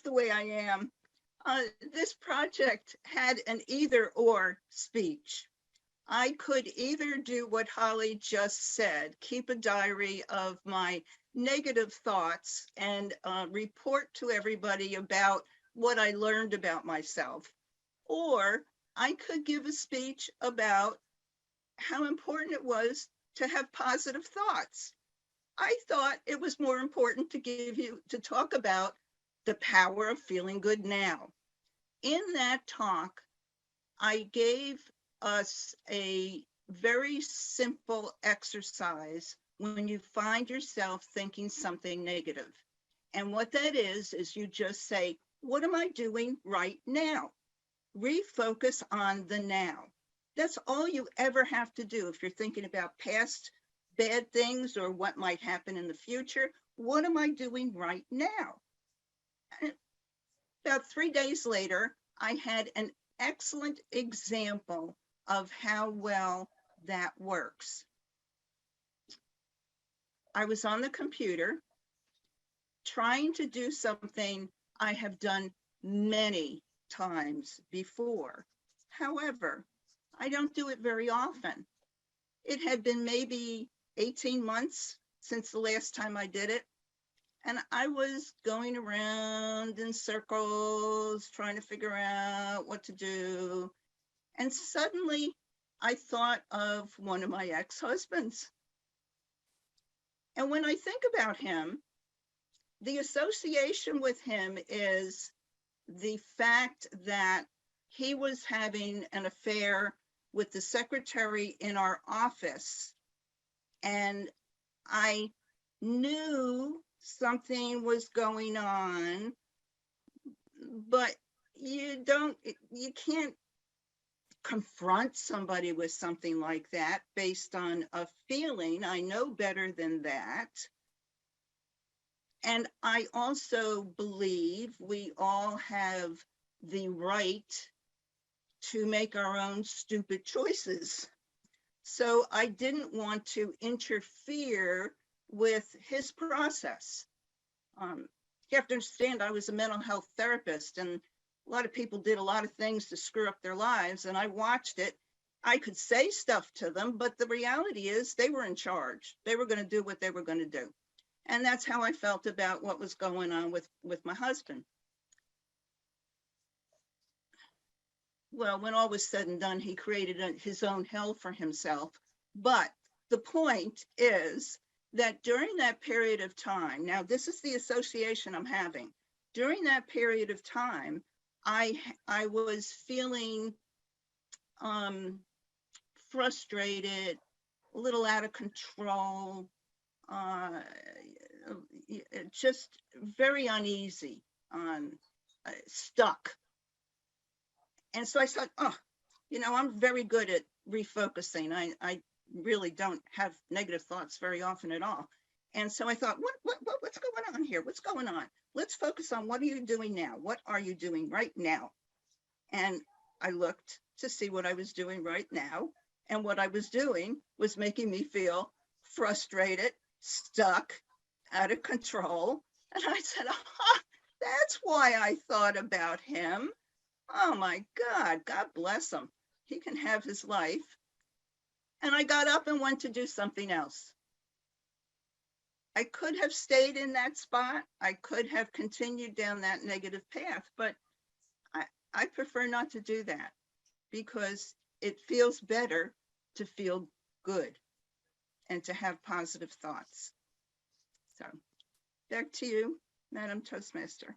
the way I am. This project had an either-or speech. I could either do what Holly just said, keep a diary of my negative thoughts and report to everybody about what I learned about myself, or I could give a speech about how important it was to have positive thoughts. I thought it was more important to talk about the power of feeling good now. In that talk, I gave us a very simple exercise when you find yourself thinking something negative. And what that is you just say, what am I doing right now? Refocus on the now. That's all you ever have to do. If you're thinking about past bad things or what might happen in the future, what am I doing right now? And about 3 days later, I had an excellent example of how well that works. I was on the computer trying to do something I have done many times before. However, I don't do it very often. It had been maybe 18 months since the last time I did it. And I was going around in circles, trying to figure out what to do. And suddenly I thought of one of my ex-husbands. And when I think about him, the association with him is the fact that he was having an affair with the secretary in our office. And I knew something was going on, but you can't confront somebody with something like that based on a feeling. I know better than that. And I also believe we all have the right to make our own stupid choices. So I didn't want to interfere with his process. You have to understand, I was a mental health therapist, and a lot of people did a lot of things to screw up their lives, and I watched it. I could say stuff to them, but the reality is they were in charge. They were going to do what they were going to do. And that's how I felt about what was going on with my husband. Well, when all was said and done, he created his own hell for himself. But the point is that during that period of time, now this is the association I'm having. During that period of time, I was feeling frustrated, a little out of control, just very uneasy, stuck. And so I thought, I'm very good at refocusing. I really don't have negative thoughts very often at all. And so I thought, what's going on here? What's going on? Let's focus on what are you doing now? What are you doing right now? And I looked to see what I was doing right now. And what I was doing was making me feel frustrated, stuck, out of control. And I said, that's why I thought about him. Oh my God, God bless him. He can have his life. And I got up and went to do something else. I could have stayed in that spot. I could have continued down that negative path, but I prefer not to do that because it feels better to feel good and to have positive thoughts. So back to you, Madam Toastmaster.